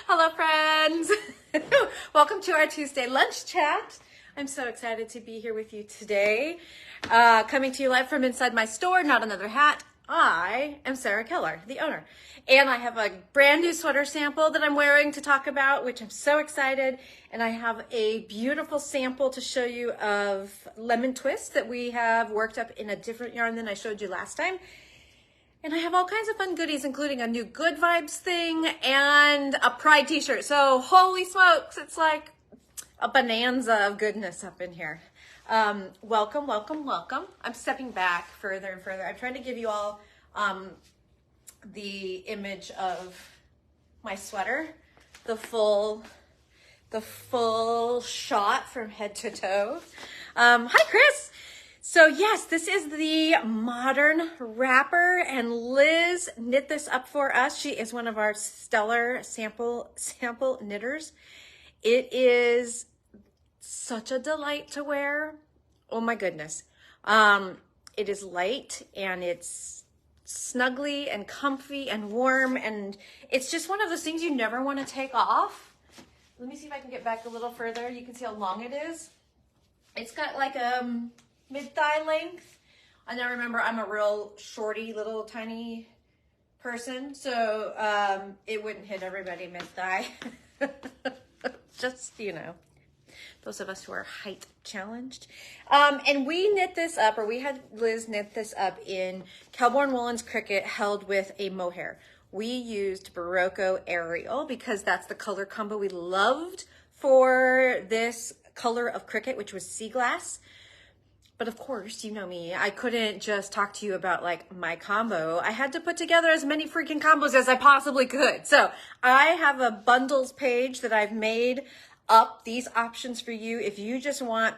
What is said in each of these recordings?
Hello, friends. Welcome to our Tuesday lunch chat. I'm so excited to be here with you today. Coming to you live from inside my store, Not Another Hat. I am Sarah Keller, the owner. And I have a brand new sweater sample that I'm wearing to talk about, which I'm so excited. And I have a beautiful sample to show you of lemon twist that we have worked up in a different yarn than I showed you last time. And I have all kinds of fun goodies, including a new Good Vibes thing and a Pride t-shirt. So holy smokes, it's like a bonanza of goodness up in here. Welcome, welcome, welcome. I'm stepping back further and further. I'm trying to give you all the image of my sweater, the full shot from head to toe. Hi, Chris. So yes, this is the modern wrapper, and Liz knit this up for us. She is one of our stellar sample knitters. It is such a delight to wear. Oh my goodness. It is light and it's snuggly and comfy and warm, and it's just one of those things you never want to take off. Let me see if I can get back a little further. You can see how long it is. It's got like a mid-thigh length. And now remember, I'm a real shorty, little tiny person, so it wouldn't hit everybody mid-thigh. Just, you know, those of us who are height challenged. And we knit this up, or we had Liz knit this up in Kelbourne Woolens Cricket held with a mohair. We used Berroco Aerial because that's the color combo we loved for this color of cricket, which was sea glass. But of course, you know me, I couldn't just talk to you about like my combo. I had to put together as many freaking combos as I possibly could. So I have a bundles page that I've made up these options for you. If you just want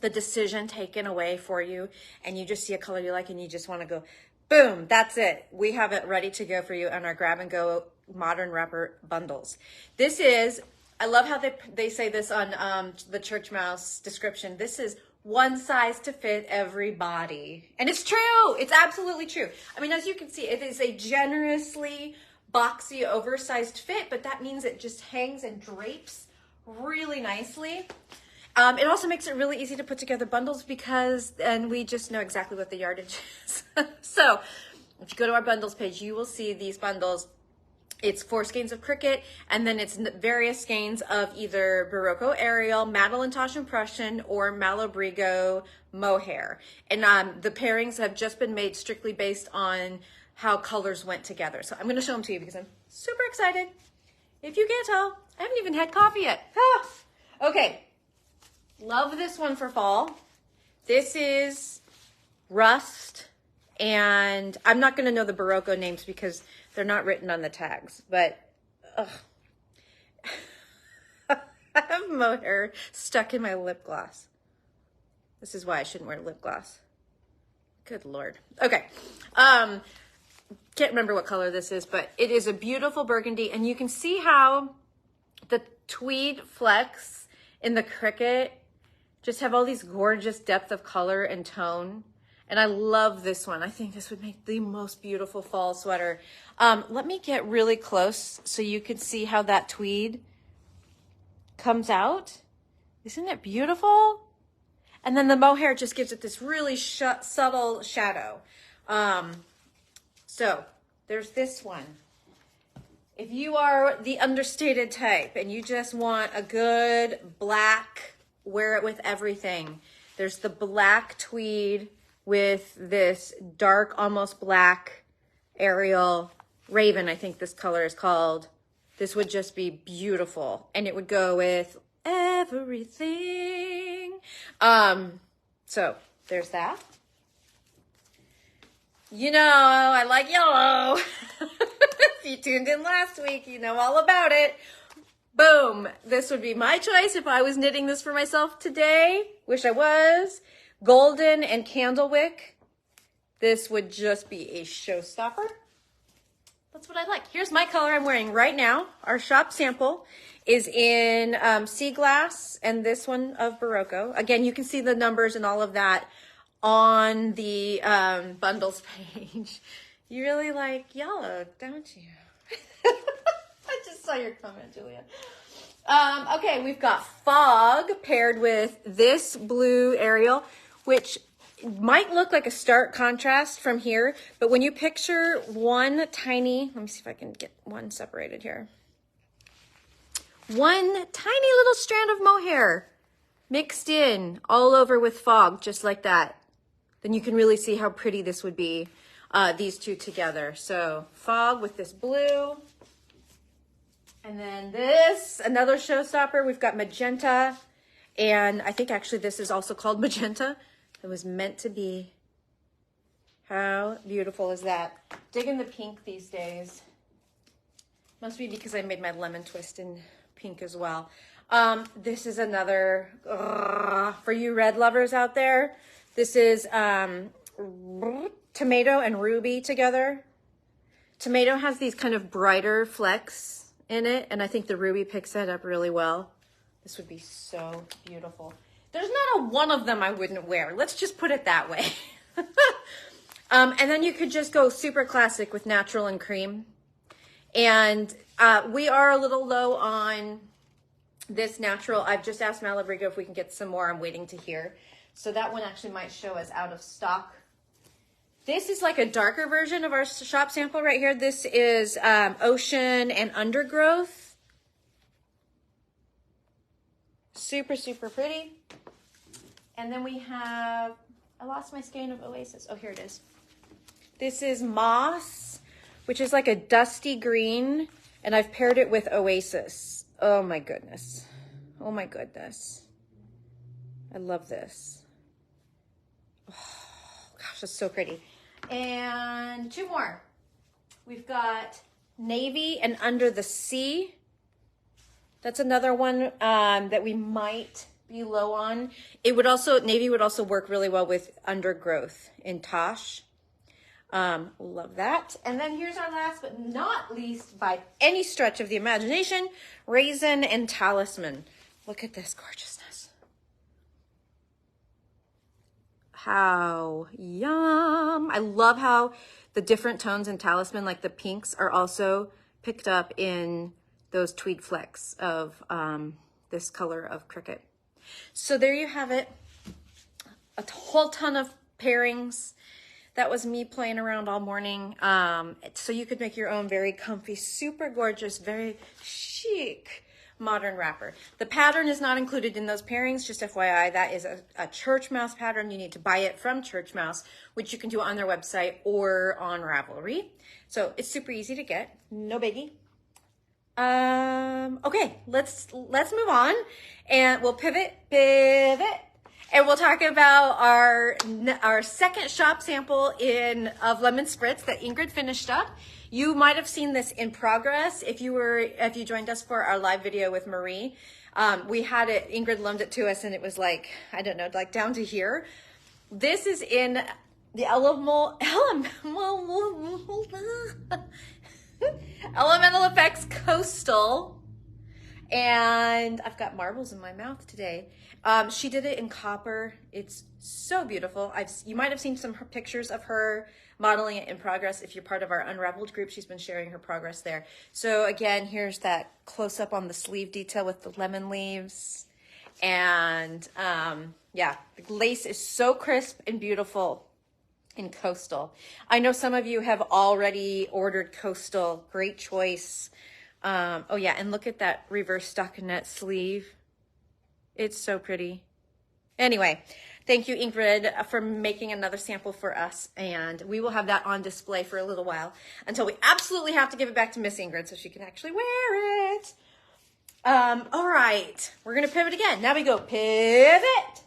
the decision taken away for you and you just see a color you like and you just want to go, boom, that's it. We have it ready to go for you on our grab and go modern wrapper bundles. This is, I love how they say this on the Churchmouse description. This is one size to fit every body. And it's true. It's absolutely true. I mean, as you can see, it is a generously boxy, oversized fit, but that means it just hangs and drapes really nicely. It also makes it really easy to put together bundles because then we just know exactly what the yardage is. So if you go to our bundles page, you will see these bundles. It's 4 skeins of cricket, and then it's various skeins of either Berroco Aerial, Madelinetosh Impression, or Malabrigo Mohair. And the pairings have just been made strictly based on how colors went together. So I'm going to show them to you because I'm super excited. If you can't tell, I haven't even had coffee yet. Ah! Okay, love this one for fall. This is Rust, and I'm not going to know the Berroco names because they're not written on the tags, but ugh. I have Mohair stuck in my lip gloss. This is why I shouldn't wear lip gloss. Good Lord. Okay. Can't remember what color this is, but it is a beautiful burgundy, and you can see how the tweed flecks in the cricket just have all these gorgeous depth of color and tone. And I love this one. I think this would make the most beautiful fall sweater. Let me get really close so you can see how that tweed comes out. Isn't it beautiful? And then the mohair just gives it this really subtle shadow. So there's this one. If you are the understated type and you just want a good black, wear it with everything. There's the black tweed with this dark, almost black Aerial Raven, I think this color is called. This would just be beautiful, and it would go with everything. So there's that. You know, I like yellow. If you tuned in last week, you know all about it. Boom. This would be my choice if I was knitting this for myself today. Wish I was. Golden and Candlewick. This would just be a showstopper. That's what I like. Here's my color I'm wearing right now. Our shop sample is in sea glass, and this one of Berroco. Again, you can see the numbers and all of that on the bundles page. You really like yellow, don't you? I just saw your comment, Julia. Okay, we've got Fog paired with this blue Aerial, which might look like a stark contrast from here, but when you picture one tiny, let me see if I can get one separated here. One tiny little strand of mohair mixed in all over with Fog, just like that. Then you can really see how pretty this would be, these two together. So Fog with this blue. And then this, another showstopper, we've got Magenta. And I think actually this is also called Magenta. It was meant to be. How beautiful is that? Digging the pink these days. Must be because I made my lemon twist in pink as well. This is another, for you red lovers out there, this is Tomato and Ruby together. Tomato has these kind of brighter flecks in it, and I think the Ruby picks that up really well. This would be so beautiful. There's not a one of them I wouldn't wear. Let's just put it that way. And then you could just go super classic with natural and cream. And we are a little low on this natural. I've just asked Malabrigo if we can get some more. I'm waiting to hear. So that one actually might show us out of stock. This is like a darker version of our shop sample right here. This is Ocean and Undergrowth. Super, super pretty. And then we have, I lost my skein of Oasis. Oh, here it is. This is Moss, which is like a dusty green, and I've paired it with Oasis. Oh my goodness. Oh my goodness. I love this. Oh, gosh, it's so pretty. And two more. We've got Navy and Under the Sea. That's another one that we might be low on. It would also, Navy would also work really well with Undergrowth in Tosh. Love that. And then here's our last but not least by any stretch of the imagination, Raisin and Talisman. Look at this gorgeousness. How yum. I love how the different tones in Talisman, like the pinks, are also picked up in those tweed flecks of this color of cricket. So there you have it. A whole ton of pairings. That was me playing around all morning. So you could make your own very comfy, super gorgeous, very chic modern wrapper. The pattern is not included in those pairings, just FYI. That is a Churchmouse pattern. You need to buy it from Churchmouse, which you can do on their website or on Ravelry. So it's super easy to get, no biggie. Okay, let's move on, and we'll pivot, and we'll talk about our second shop sample of lemon spritz that Ingrid finished up. You might have seen this in progress if you joined us for our live video with Marie. We had it, Ingrid loaned it to us, and it was like, I don't know, like down to here. This is in the Elemental Effects Coastal, and I've got marbles in my mouth today. She did it in copper. It's so beautiful. You might have seen some pictures of her modeling it in progress. If you're part of our Unraveled group, she's been sharing her progress there. So again, here's that close up on the sleeve detail with the lemon leaves. And yeah, the lace is so crisp and beautiful in Coastal. I know some of you have already ordered Coastal. Great choice. Oh yeah, and look at that reverse stockinette sleeve. It's so pretty. Anyway, thank you, Ingrid, for making another sample for us, and we will have that on display for a little while until we absolutely have to give it back to Miss Ingrid so she can actually wear it. All right, we're gonna pivot again. Now we go pivot,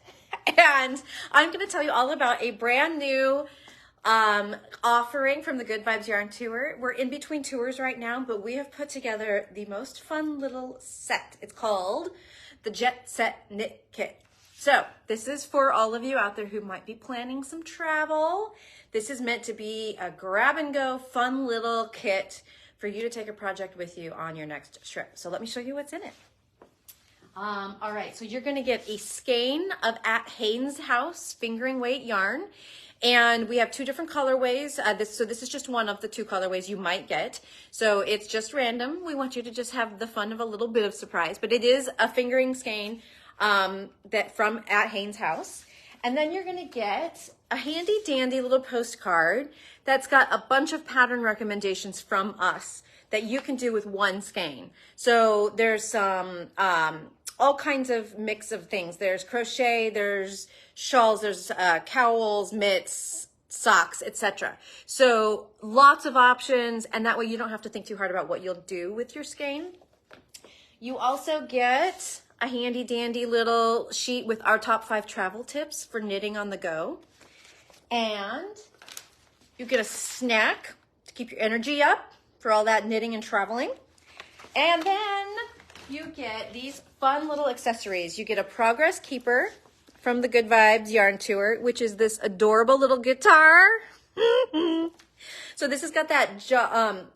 and I'm gonna tell you all about a brand new offering from the Good Vibes Yarn Tour. We're in between tours right now, but we have put together the most fun little set. It's called the Jet Set Knit Kit. So this is for all of you out there who might be planning some travel. This is meant to be a grab and go fun little kit for you to take a project with you on your next trip. So let me show you what's in it. All right, so you're gonna get a skein of at Haynes House fingering weight yarn. And we have 2 different colorways. So this is just one of the 2 colorways you might get. So it's just random. We want you to just have the fun of a little bit of surprise, but it is a fingering skein that from at Haynes House. And then you're gonna get a handy dandy little postcard that's got a bunch of pattern recommendations from us that you can do with one skein. So there's some all kinds of mix of things. There's crochet, there's shawls, there's cowls, mitts, socks, etc. So lots of options, and that way you don't have to think too hard about what you'll do with your skein. You also get a handy dandy little sheet with our top 5 travel tips for knitting on the go. And you get a snack to keep your energy up for all that knitting and traveling. And then you get these fun little accessories. You get a progress keeper from the Good Vibes Yarn Tour, which is this adorable little guitar. So this has got that,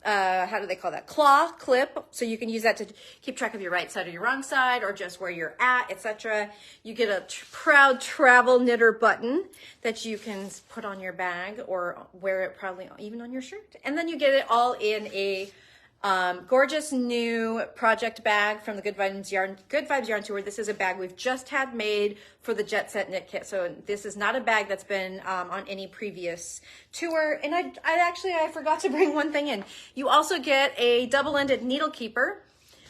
how do they call that? Claw clip. So you can use that to keep track of your right side or your wrong side, or just where you're at, etc. You get a proud travel knitter button that you can put on your bag or wear it probably even on your shirt. And then you get it all in a gorgeous new project bag from the Good Vibes Yarn Tour. This is a bag we've just had made for the Jet Set Knit Kit. So this is not a bag that's been on any previous tour. And I forgot to bring one thing in. You also get a double-ended needle keeper.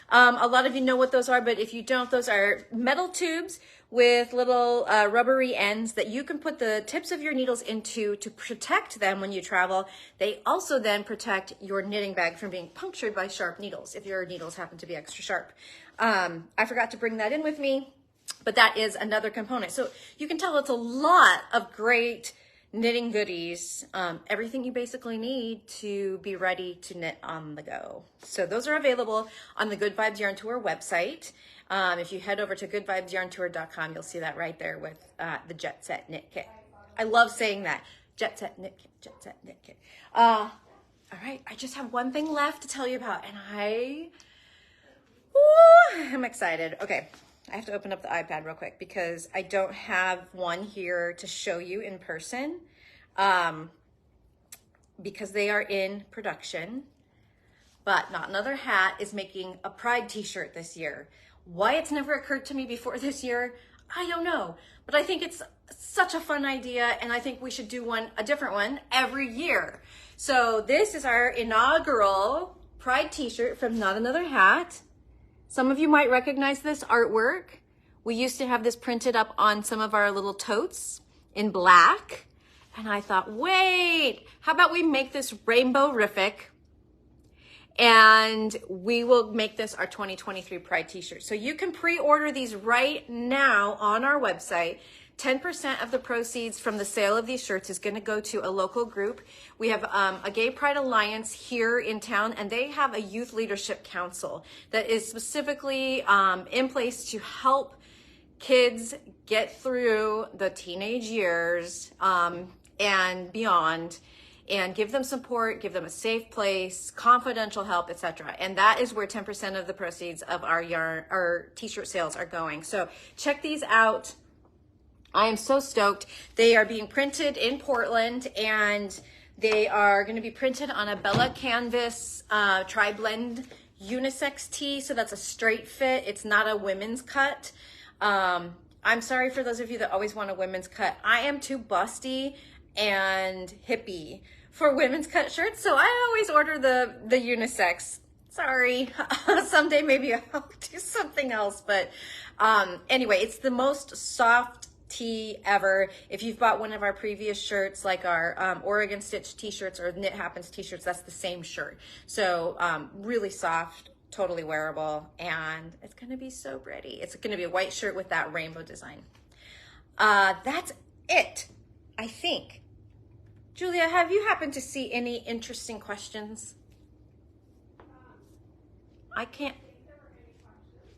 A lot of you know what those are, but if you don't, those are metal tubes with little rubbery ends that you can put the tips of your needles into to protect them when you travel. They also then protect your knitting bag from being punctured by sharp needles if your needles happen to be extra sharp. I forgot to bring that in with me, but that is another component. So you can tell it's a lot of great knitting goodies, everything you basically need to be ready to knit on the go. So those are available on the Good Vibes Yarn Tour website. If you head over to goodvibesyarntour.com, you'll see that right there with the Jet Set Knit Kit. I love saying that. Jet Set Knit Kit, Jet Set Knit Kit. All right, I just have one thing left to tell you about, and I'm excited. Okay, I have to open up the iPad real quick because I don't have one here to show you in person because they are in production. But Not Another Hat is making a Pride t-shirt this year. Why it's never occurred to me before this year, I don't know. But I think it's such a fun idea, and I think we should do a different one every year. So this is our inaugural Pride t-shirt from Not Another Hat. Some of you might recognize this artwork. We used to have this printed up on some of our little totes in black. And I thought, wait, how about we make this rainbow-rific? And we will make this our 2023 Pride t-shirt. So you can pre-order these right now on our website. 10% of the proceeds from the sale of these shirts is going to go to a local group. We have a Gay Pride Alliance here in town, and they have a youth leadership council that is specifically in place to help kids get through the teenage years and beyond, and give them support, give them a safe place, confidential help, etc. And that is where 10% of the proceeds of our t-shirt sales are going. So check these out. I am so stoked. They are being printed in Portland, and they are going to be printed on a Bella Canvas tri-blend unisex tee. So that's a straight fit. It's not a women's cut. I'm sorry for those of you that always want a women's cut. I am too busty and hippie for women's cut shirts, so I always order the unisex. Sorry. Someday maybe I'll do something else, but anyway, it's the most soft tee ever. If you've bought one of our previous shirts, like our Oregon Stitch t-shirts or Knit Happens t-shirts, that's the same shirt. So really soft, totally wearable, and it's gonna be so pretty. It's gonna be a white shirt with that rainbow design. That's it, I think. Julia, have you happened to see any interesting questions? I can't.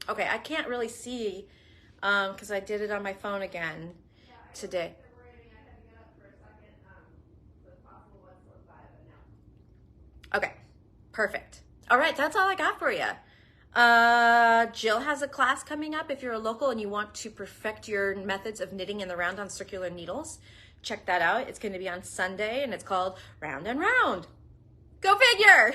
Okay, I can't really see because I did it on my phone again today. Okay, perfect. All right, that's all I got for you. Jill has a class coming up if you're a local and you want to perfect your methods of knitting in the round on circular needles. check that out. It's going to be on Sunday, and it's called Round and Round. Go figure!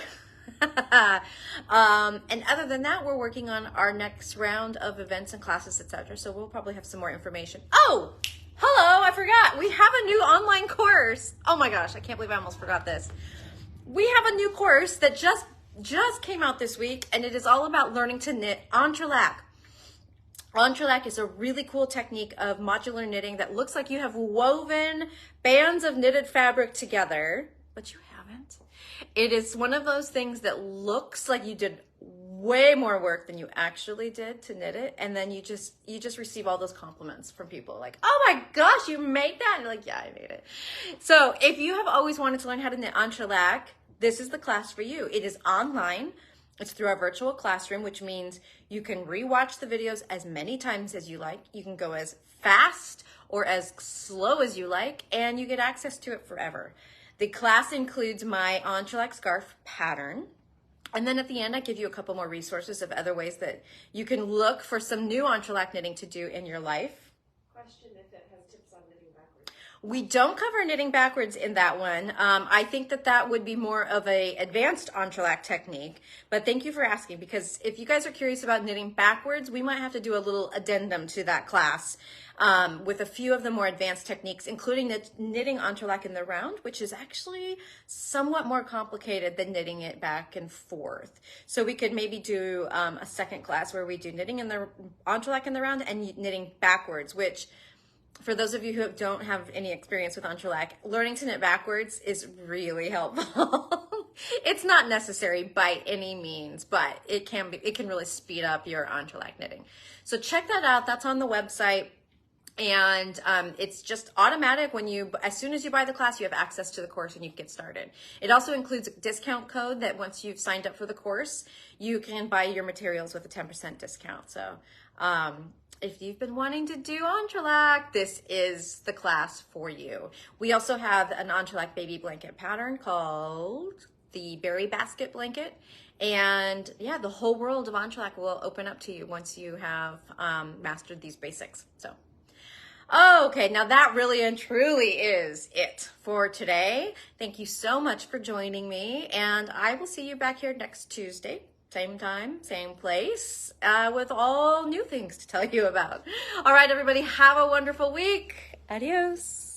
And other than that, we're working on our next round of events and classes, etc. So we'll probably have some more information. Oh, hello, I forgot. We have a new online course. Oh my gosh, I can't believe I almost forgot this. We have a new course that just came out this week, and it is all about learning to knit Entrelac. Entrelac is a really cool technique of modular knitting that looks like you have woven bands of knitted fabric together, but you haven't. It is one of those things that looks like you did way more work than you actually did to knit it, and then you just receive all those compliments from people like, oh my gosh, you made that? And you're like, yeah, I made it. So if you have always wanted to learn how to knit Entrelac, this is the class for you. It is online. It's through our virtual classroom, which means you can rewatch the videos as many times as you like. You can go as fast or as slow as you like, and you get access to it forever. The class includes my Entrelac scarf pattern. And then at the end, I give you a couple more resources of other ways that you can look for some new Entrelac knitting to do in your life. Question if it has tips on knitting backwards. We don't cover knitting backwards in that one. I think that would be more of a advanced Entrelac technique, but thank you for asking, because if you guys are curious about knitting backwards, we might have to do a little addendum to that class with a few of the more advanced techniques, including the knitting Entrelac in the round, which is actually somewhat more complicated than knitting it back and forth. So we could maybe do a second class where we do knitting in the Entrelac in the round and knitting backwards, which for those of you who don't have any experience with Entrelac, learning to knit backwards is really helpful. It's not necessary by any means, but it can really speed up your Entrelac knitting. So check that out. That's on the website. And it's just automatic. As soon as you buy the class, you have access to the course and you can get started. It also includes a discount code that once you've signed up for the course, you can buy your materials with a 10% discount. So if you've been wanting to do Entrelac, this is the class for you. We also have an Entrelac baby blanket pattern called the Berry Basket Blanket. And yeah, the whole world of Entrelac will open up to you once you have mastered these basics. So. Okay, now that really and truly is it for today. Thank you so much for joining me, and I will see you back here next Tuesday, same time, same place, with all new things to tell you about. All right, everybody, have a wonderful week. Adios.